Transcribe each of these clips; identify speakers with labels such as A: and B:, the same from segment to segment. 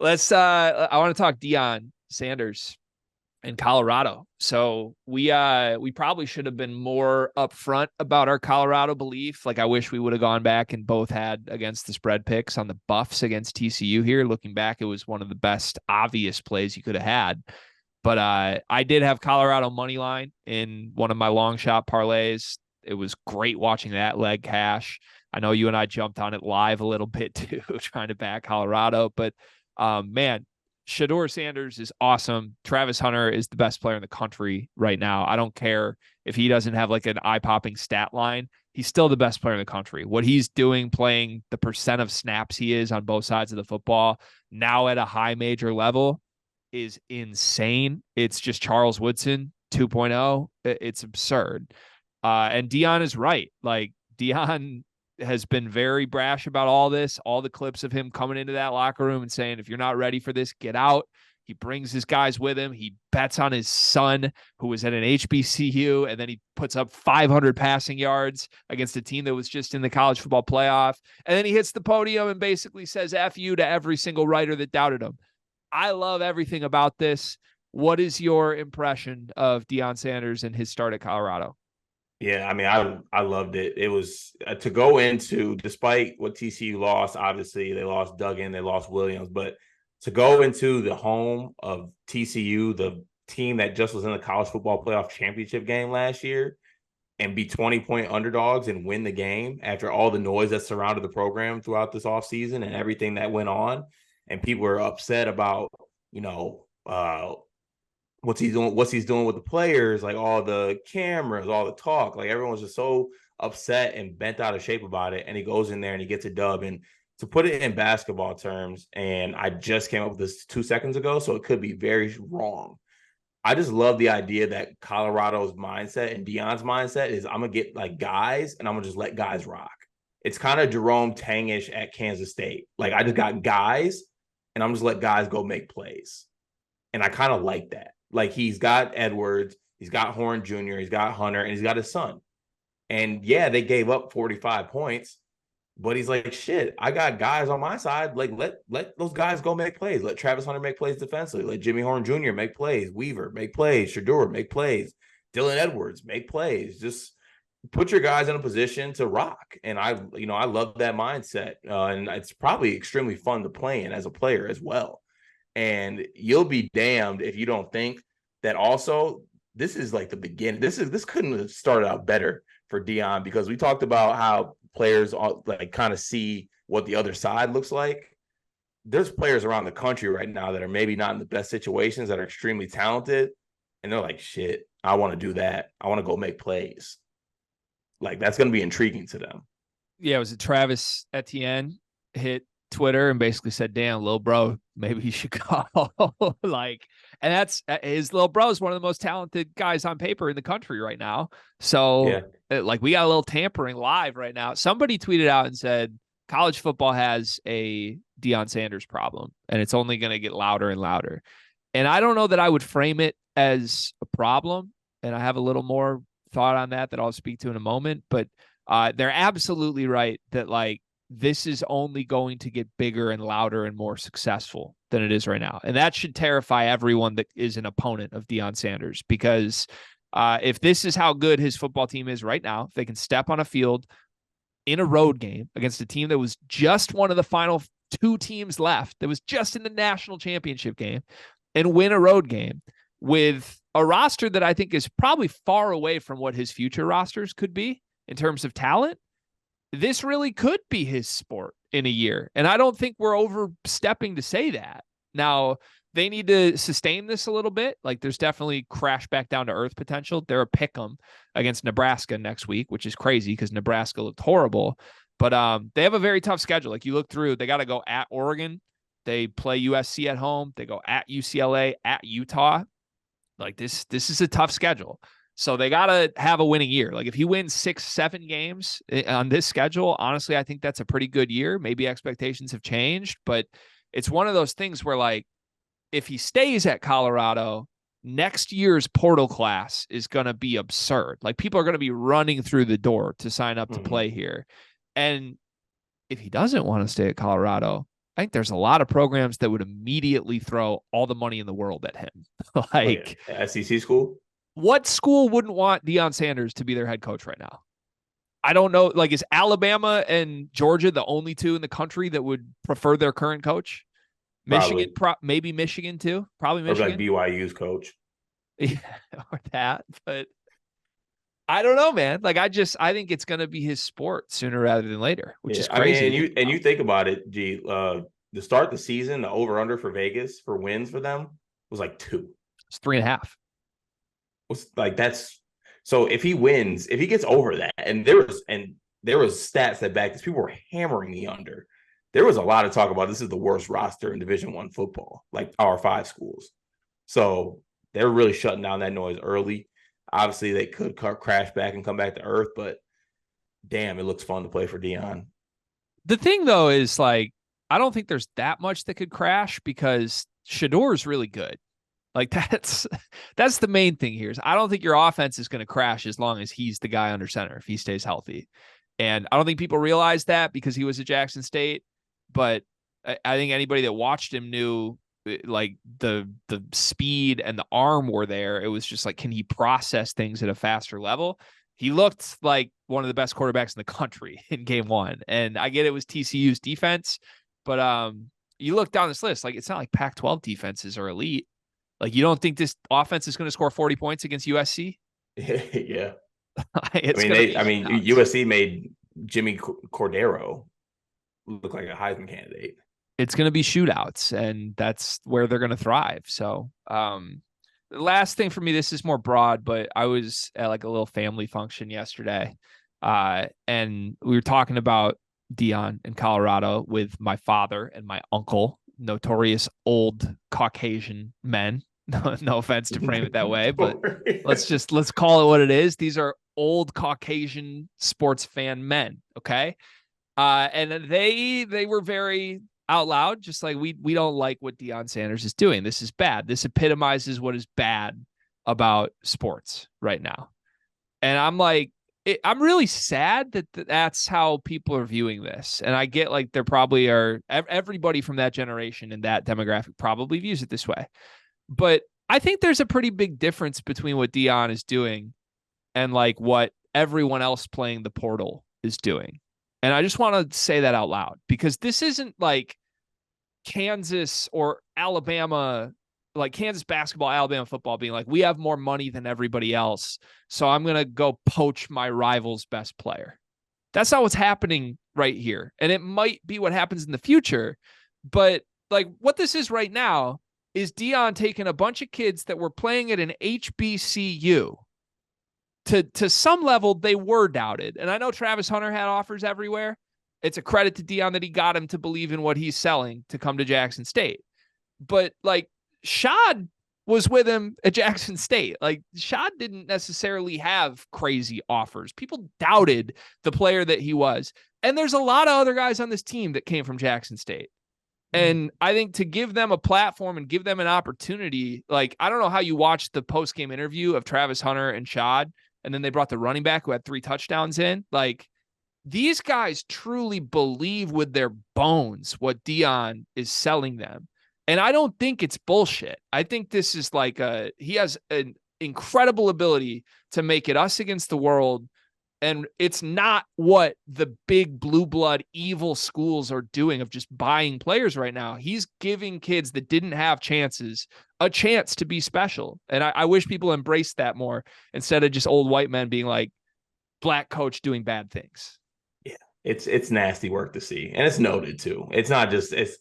A: I want to talk Deion Sanders in Colorado. So we probably should have been more upfront about our Colorado belief. Like I wish we would have gone back and both had against the spread picks on the Buffs against TCU here. Looking back, it was one of the best obvious plays you could have had. But I did have Colorado money line in one of my long shot parlays. It was great watching that leg cash. I know you and I jumped on it live a little bit too, trying to back Colorado. But man, Shador Sanders is awesome. Travis Hunter is the best player in the country right now. I don't care if he doesn't have like an eye-popping stat line. He's still the best player in the country. What he's doing, playing the percent of snaps he is on both sides of the football now at a high major level is insane. It's just Charles Woodson 2.0. It's absurd. And Deion is right. Like Deion has been very brash about all this, all the clips of him coming into that locker room and saying, if you're not ready for this, get out. He brings his guys with him. He bets on his son, who was at an HBCU, and then he puts up 500 passing yards against a team that was just in the college football playoff. And then he hits the podium and basically says F you to every single writer that doubted him. I love everything about this. What is your impression of Deion Sanders and his start at Colorado?
B: Yeah, I mean, I loved it. It was to go into, despite what TCU lost, obviously they lost Duggan, they lost Williams, but to go into the home of TCU, the team that just was in the college football playoff championship game last year, and be 20-point underdogs and win the game after all the noise that surrounded the program throughout this offseason and everything that went on. And people were upset about, you know, what's he's doing with the players, like all the cameras, all the talk, like everyone's just so upset and bent out of shape about it. And he goes in there and he gets a dub. And to put it in basketball terms, and I just came up with this 2 seconds ago, so it could be very wrong. I just love the idea that Colorado's mindset and Deion's mindset is I'm gonna get like guys and I'm gonna just let guys rock. It's kind of Jerome Tangish at Kansas State. Like I just got guys and I'm just let guys go make plays. And I kind of like that. Like he's got Edwards, he's got Horn Jr., he's got Hunter, and he's got his son. And yeah, they gave up 45 points, but he's like, shit, I got guys on my side. Like, let those guys go make plays. Let Travis Hunter make plays defensively. Let Jimmy Horn Jr. make plays. Weaver make plays. Shador make plays. Dylan Edwards make plays. Just put your guys in a position to rock. And I love that mindset. And it's probably extremely fun to play in as a player as well. And you'll be damned if you don't think that also this is like the beginning. This couldn't have started out better for Deion, because we talked about how players like kind of see what the other side looks like. There's players around the country right now that are maybe not in the best situations, that are extremely talented, and they're like, shit, I want to do that. I want to go make plays. Like that's going to be intriguing to them.
A: Yeah, was it Travis Etienne hit Twitter and basically said, damn, little bro, maybe he should go. Like, and that's his little bro is one of the most talented guys on paper in the country right now. So,
B: Yeah.
A: like, we got a little tampering live right now. Somebody tweeted out and said, college football has a Deion Sanders problem, and it's only going to get louder and louder. And I don't know that I would frame it as a problem. And I have a little more thought on that I'll speak to in a moment. But they're absolutely right that, like, this is only going to get bigger and louder and more successful than it is right now. And that should terrify everyone that is an opponent of Deion Sanders, because if this is how good his football team is right now, if they can step on a field in a road game against a team that was just one of the final two teams left, that was just in the national championship game, and win a road game with a roster that I think is probably far away from what his future rosters could be in terms of talent, this really could be his sport in a year. And I don't think we're overstepping to say that. Now, they need to sustain this a little bit. Like, there's definitely crash back down to earth potential. They're a pick 'em against Nebraska next week, which is crazy because Nebraska looked horrible. But they have a very tough schedule. Like, you look through, they got to go at Oregon. They play USC at home. They go at UCLA, at Utah. Like, this is a tough schedule. So they got to have a winning year. Like, if he wins 6-7 games on this schedule, honestly, I think that's a pretty good year. Maybe expectations have changed, but it's one of those things where, like, if he stays at Colorado, next year's portal class is going to be absurd. Like, people are going to be running through the door to sign up to play here. And if he doesn't want to stay at Colorado, I think there's a lot of programs that would immediately throw all the money in the world at him.
B: Oh yeah,
A: Like,
B: SEC school.
A: what school wouldn't want Deion Sanders to be their head coach right now? I don't know. Like, is Alabama and Georgia the only two in the country that would prefer their current coach? Michigan,
B: Probably,
A: maybe Michigan too. Probably
B: or like
A: Michigan.
B: BYU's coach.
A: Yeah, or that. But I don't know, man. Like, I think it's going to be his sport sooner rather than later, which
B: Yeah,
A: is
B: I mean,
A: crazy.
B: and you think about it, G. To start the season, the over under for Vegas for wins for them was like 2.
A: It's 3.5.
B: Was like that's so if he wins, if he gets over that, and there was stats that back this, people were hammering the under. There was a lot of talk about this is the worst roster in Division One football, like our 5 schools. So they're really shutting down that noise early. Obviously, they could crash back and come back to earth, but damn, it looks fun to play for Deion.
A: The thing though is like, I don't think there's that much that could crash because Shador is really good. Like that's the main thing here. Is I don't think your offense is going to crash as long as he's the guy under center if he stays healthy. And I don't think people realize that because he was at Jackson State. But I think anybody that watched him knew like the speed and the arm were there. It was just like, can he process things at a faster level? He looked like one of the best quarterbacks in the country in game 1. And I get it was TCU's defense, but you look down this list, like it's not like Pac-12 defenses are elite. Like, you don't think this offense is going to score 40 points against USC?
B: Yeah.
A: It's
B: I mean, USC made Jimmy Cordero look like a Heisman candidate.
A: It's going to be shootouts, and that's where they're going to thrive. So, the last thing for me, this is more broad, but I was at like a little family function yesterday, and we were talking about Deion in Colorado with my father and my uncle, notorious old Caucasian men. No offense to frame it that way, but let's call it what it is. These are old Caucasian sports fan men. Okay. And they were very out loud, just like we don't like what Deion Sanders is doing. This is bad. This epitomizes what is bad about sports right now. And I'm like, I'm really sad that that's how people are viewing this. And I get like there probably are everybody from that generation and that demographic probably views it this way. But I think there's a pretty big difference between what Deion is doing and like what everyone else playing the portal is doing. And I just want to say that out loud because this isn't like Kansas or Alabama, like Kansas basketball, Alabama football being like, we have more money than everybody else, so I'm going to go poach my rival's best player. That's not what's happening right here. And it might be what happens in the future. But like what this is right now is Deion taking a bunch of kids that were playing at an HBCU. To some level, they were doubted. And I know Travis Hunter had offers everywhere. It's a credit to Deion that he got him to believe in what he's selling to come to Jackson State. But like Shad was with him at Jackson State. Like Shad didn't necessarily have crazy offers. People doubted the player that he was. And there's a lot of other guys on this team that came from Jackson State. And I think to give them a platform and give them an opportunity, like, I don't know how you watched the post-game interview of Travis Hunter and Shad, and then they brought the running back who had 3 touchdowns in. Like, these guys truly believe with their bones what Deion is selling them. And I don't think it's bullshit. I think this is like he has an incredible ability to make it us against the world. And it's not what the big blue blood evil schools are doing of just buying players right now. He's giving kids that didn't have chances a chance to be special. And I wish people embraced that more instead of just old white men being like, black coach doing bad things.
B: Yeah, it's nasty work to see. And it's noted too. It's not just it's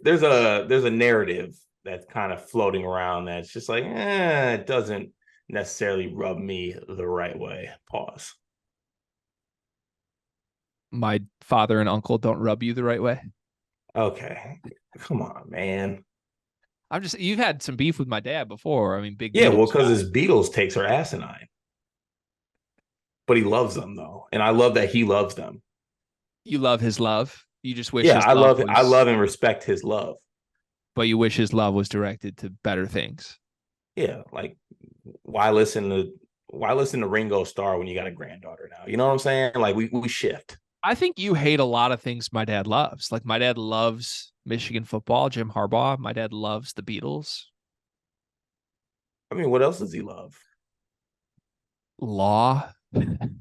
B: there's a narrative that's kind of floating around that's just like, it doesn't necessarily rub me the right way. Pause.
A: My father and uncle don't rub you the right way.
B: Okay. Come on, man.
A: You've had some beef with my dad before. I mean, big.
B: Yeah, well, because his Beatles takes are asinine. But he loves them though. And I love that he loves them.
A: You love his love. You just wish
B: I love and respect his love.
A: But you wish his love was directed to better things.
B: Yeah, like why listen to Ringo Starr when you got a granddaughter now? You know what I'm saying? Like we shift.
A: I think you hate a lot of things my dad loves. Like my dad loves Michigan football, Jim Harbaugh. My dad loves the Beatles.
B: I mean, what else does he love?
A: Law.
B: Why'd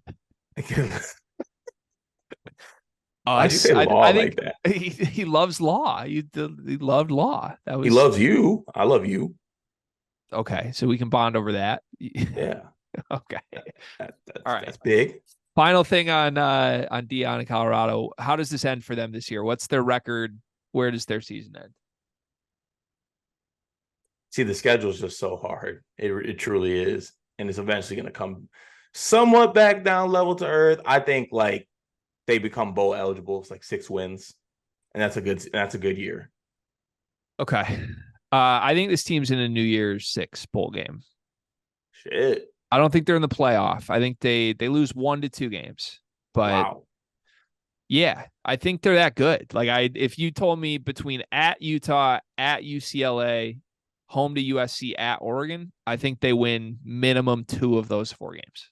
B: you
A: Us.
B: say law
A: I
B: like
A: think
B: that?
A: he loves law. He loved law. That
B: He
A: was
B: loves you. I love you.
A: okay. So we can bond over that.
B: Yeah,
A: Okay.
B: that,
A: All
B: that's
A: right.
B: that's big.
A: Final thing on Deion and Colorado. How does this end for them this year? What's their record? Where does their season end?
B: See, the schedule is just so hard. It truly is, and it's eventually going to come somewhat back down level to earth. I think like they become bowl eligible. It's like 6 wins, and that's a good year.
A: Okay. I think this team's in a New Year's Six bowl game.
B: Shit.
A: I don't think they're in the playoff. I think they lose 1 to 2 games. But
B: Wow.
A: yeah, I think they're that good. Like if you told me between at Utah, at UCLA, home to USC, at Oregon, I think they win minimum 2 of those 4 games.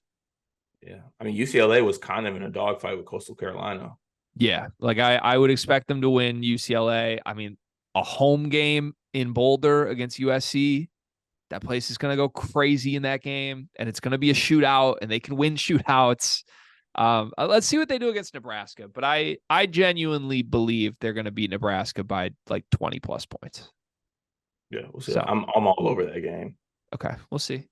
B: Yeah. I mean, UCLA was kind of in a dogfight with Coastal Carolina.
A: Yeah, like I would expect them to win UCLA. I mean, a home game in Boulder against USC, that place is going to go crazy in that game, and it's going to be a shootout, and they can win shootouts. Let's see what they do against Nebraska, but I genuinely believe they're going to beat Nebraska by like 20 plus points.
B: Yeah, we'll see.
A: So
B: I'm all over that game.
A: okay, we'll see.